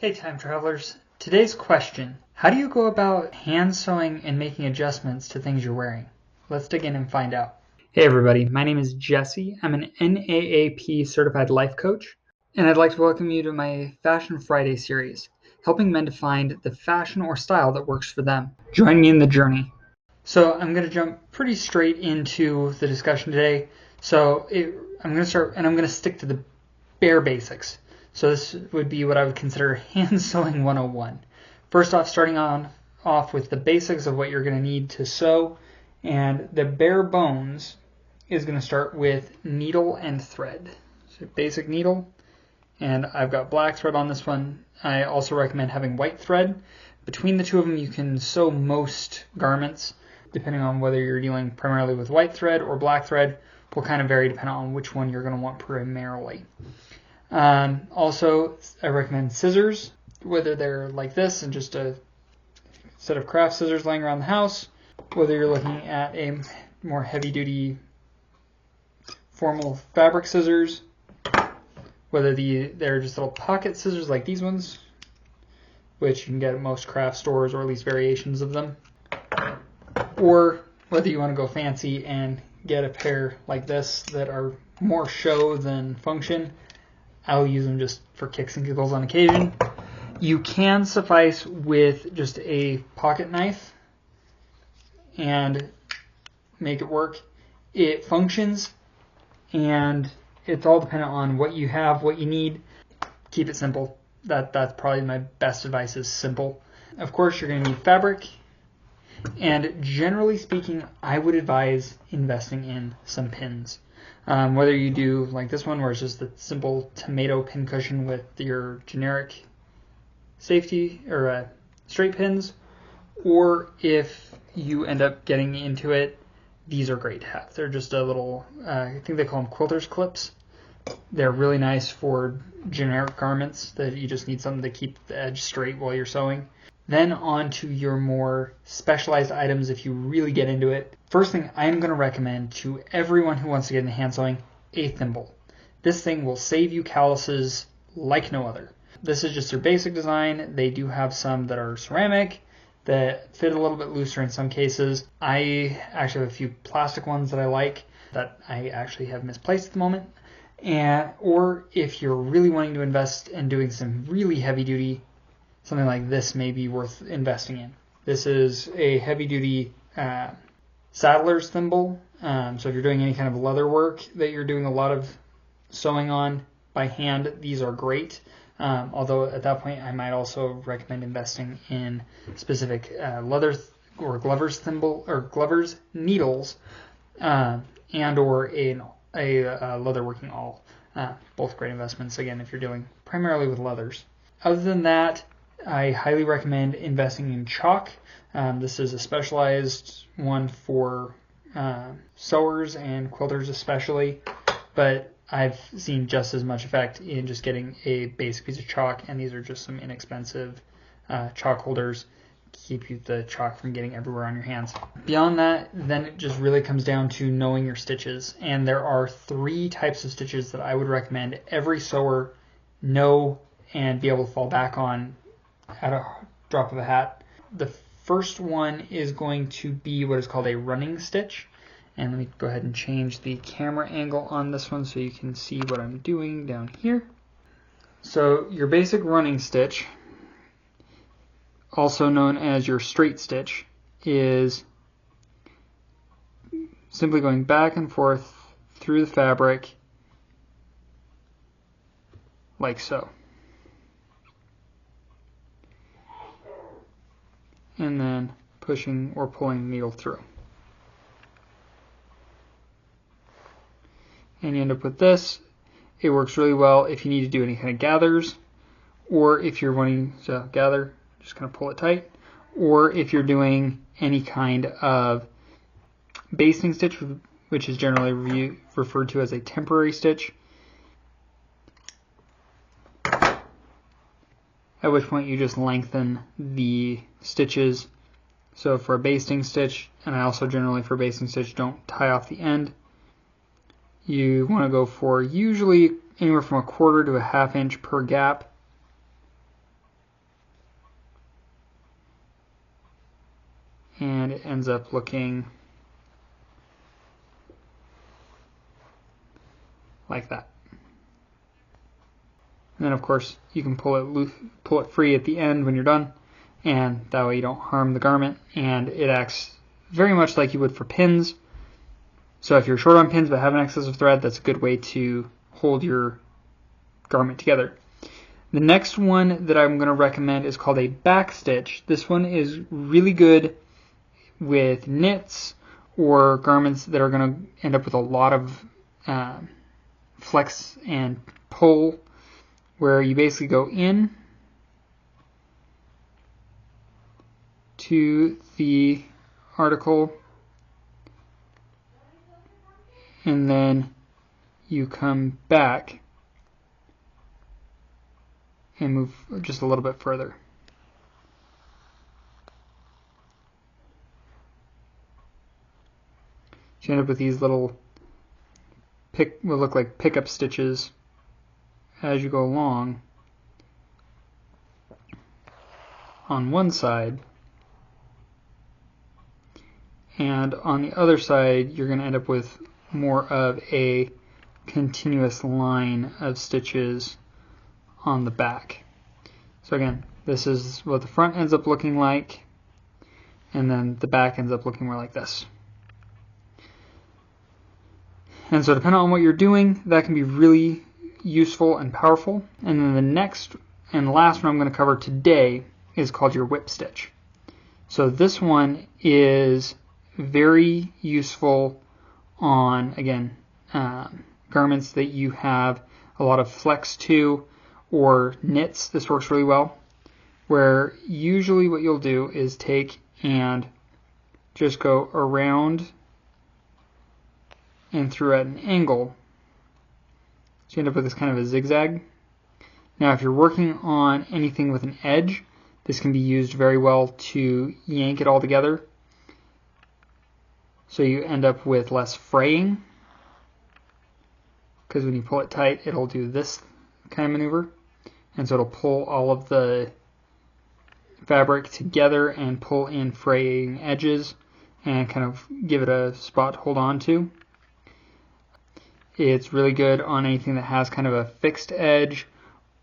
Hey time travelers, today's question, how do you go about hand sewing and making adjustments to things you're wearing? Let's dig in and find out. Hey everybody, my name is Jesse. I'm an NAAP certified life coach, and I'd like to welcome you to my Fashion Friday series, helping men to find the fashion or style that works for them. Join me in the journey. So I'm going to jump pretty straight into the discussion today. I'm going to stick to the bare basics. So this would be what I would consider hand sewing 101. First off, starting off with the basics of what you're going to need to sew, and the bare bones is going to start with needle and thread. So basic needle, and I've got black thread on this one. I also recommend having white thread. Between the two of them, you can sew most garments, depending on whether you're dealing primarily with white thread or black thread. Will kind of vary depending on which one you're going to want primarily. Also, I recommend scissors, whether they're like this and just a set of craft scissors laying around the house, whether you're looking at a more heavy-duty formal fabric scissors, whether they're just little pocket scissors like these ones, which you can get at most craft stores or at least variations of them, or whether you want to go fancy and get a pair like this that are more show than function. I'll use them just for kicks and giggles on occasion. You can suffice with just a pocket knife and make it work. It functions, and it's all dependent on what you have, what you need. Keep it simple. That's probably my best advice, is simple. Of course, you're going to need fabric, and generally speaking, I would advise investing in some pins. Whether you do like this one where it's just the simple tomato pin cushion with your generic safety or straight pins, or if you end up getting into it, these are great to have. They're just a little, I think they call them quilter's clips. They're really nice for generic garments that you just need something to keep the edge straight while you're sewing. Then on to your more specialized items if you really get into it. First thing I'm going to recommend to everyone who wants to get into hand sewing, a thimble. This thing will save you calluses like no other. This is just their basic design. They do have some that are ceramic that fit a little bit looser in some cases. I actually have a few plastic ones that I like that I actually have misplaced at the moment. Or if you're really wanting to invest in doing some really heavy duty, something like this may be worth investing in. This is a heavy-duty saddler's thimble. So if you're doing any kind of leather work that you're doing a lot of sewing on by hand, these are great. Although at that point, I might also recommend investing in specific leather or Glover's thimble or Glover's needles, and or a leather working awl. Both great investments again if you're dealing primarily with leathers. Other than that, I highly recommend investing in chalk. This is a specialized one for sewers and quilters especially, but I've seen just as much effect in just getting a basic piece of chalk, and these are just some inexpensive chalk holders to keep the chalk from getting everywhere on your hands. Beyond that, then it just really comes down to knowing your stitches, and there are 3 types of stitches that I would recommend every sewer know and be able to fall back on at a drop of a hat. The first one is going to be what is called a running stitch. And let me go ahead and change the camera angle on this one so you can see what I'm doing down here. So your basic running stitch, also known as your straight stitch, is simply going back and forth through the fabric like so. And then pushing or pulling the needle through. And you end up with this. It works really well if you need to do any kind of gathers, or if you're wanting to gather, just kind of pull it tight, or if you're doing any kind of basting stitch, which is generally referred to as a temporary stitch, at which point you just lengthen the stitches. So for a basting stitch, and I also generally for a basting stitch don't tie off the end, you want to go for usually anywhere from 1/4 to 1/2 inch per gap. and it ends up looking like that. And then of course you can pull it free at the end when you're done, and that way you don't harm the garment, and it acts very much like you would for pins. So if you're short on pins but have an excess of thread, that's a good way to hold your garment together. The next one that I'm going to recommend is called a back stitch. This one is really good with knits or garments that are going to end up with a lot of flex and pull, where you basically go in to the article and then you come back and move just a little bit further. You end up with these little will look like pickup stitches as you go along on one side, and on the other side you're going to end up with more of a continuous line of stitches on the back. So again, this is what the front ends up looking like, and then the back ends up looking more like this. And so depending on what you're doing, that can be really useful and powerful. And then the next and last one I'm going to cover today is called your whip stitch. So this one is very useful on, again, garments that you have a lot of flex to, or knits. This works really well, where usually what you'll do is take and just go around and through at an angle. So you end up with this kind of a zigzag. Now if you're working on anything with an edge, this can be used very well to yank it all together, so you end up with less fraying, because when you pull it tight it'll do this kind of maneuver, and so it'll pull all of the fabric together and pull in fraying edges and kind of give it a spot to hold on to. It's really good on anything that has kind of a fixed edge,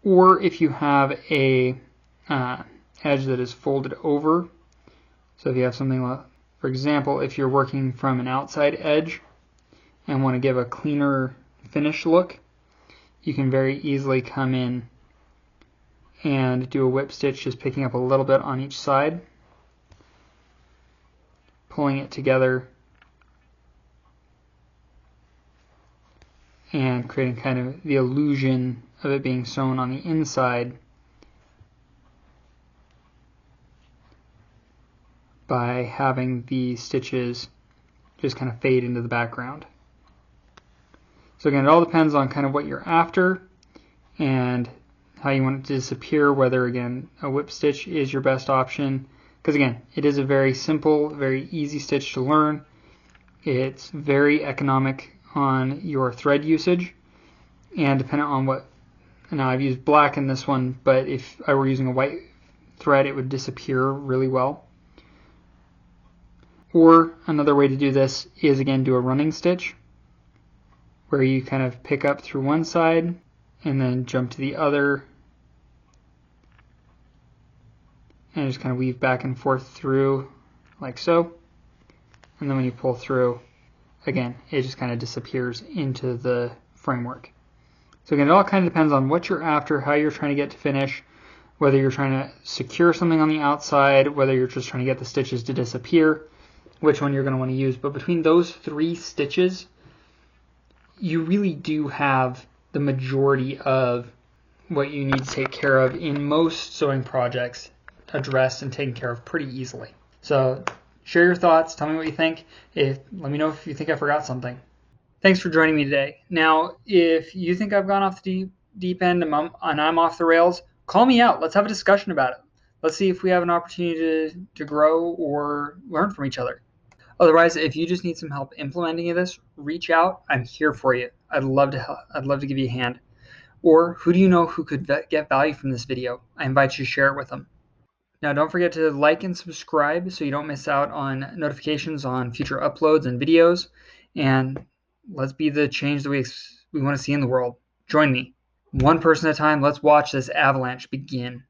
or if you have a edge that is folded over. So if you have something like, for example, if you're working from an outside edge and want to give a cleaner finish look, you can very easily come in and do a whip stitch, just picking up a little bit on each side, pulling it together, and creating kind of the illusion of it being sewn on the inside by having the stitches just kind of fade into the background. So again, it all depends on kind of what you're after and how you want it to disappear, whether again a whip stitch is your best option, because again, it is a very simple, very easy stitch to learn. It's very economic on your thread usage, and depending on what, now I've used black in this one, but if I were using a white thread it would disappear really well. Or another way to do this is again do a running stitch, where you kind of pick up through one side and then jump to the other and just kind of weave back and forth through like so, and then when you pull through, again, it just kind of disappears into the framework. So again, it all kind of depends on what you're after, how you're trying to get to finish, whether you're trying to secure something on the outside, whether you're just trying to get the stitches to disappear, which one you're going to want to use. But between those three stitches, you really do have the majority of what you need to take care of in most sewing projects addressed and taken care of pretty easily. So share your thoughts, tell me what you think. Let me know if you think I forgot something. Thanks for joining me today. Now, if you think I've gone off the deep end and I'm off the rails, call me out. Let's have a discussion about it. Let's see if we have an opportunity to grow or learn from each other. Otherwise, if you just need some help implementing this, reach out. I'm here for you. I'd love to help. I'd love to give you a hand. Or who do you know who could get value from this video? I invite you to share it with them. Now, don't forget to like and subscribe so you don't miss out on notifications on future uploads and videos. And let's be the change that we want to see in the world. Join me. One person at a time, let's watch this avalanche begin.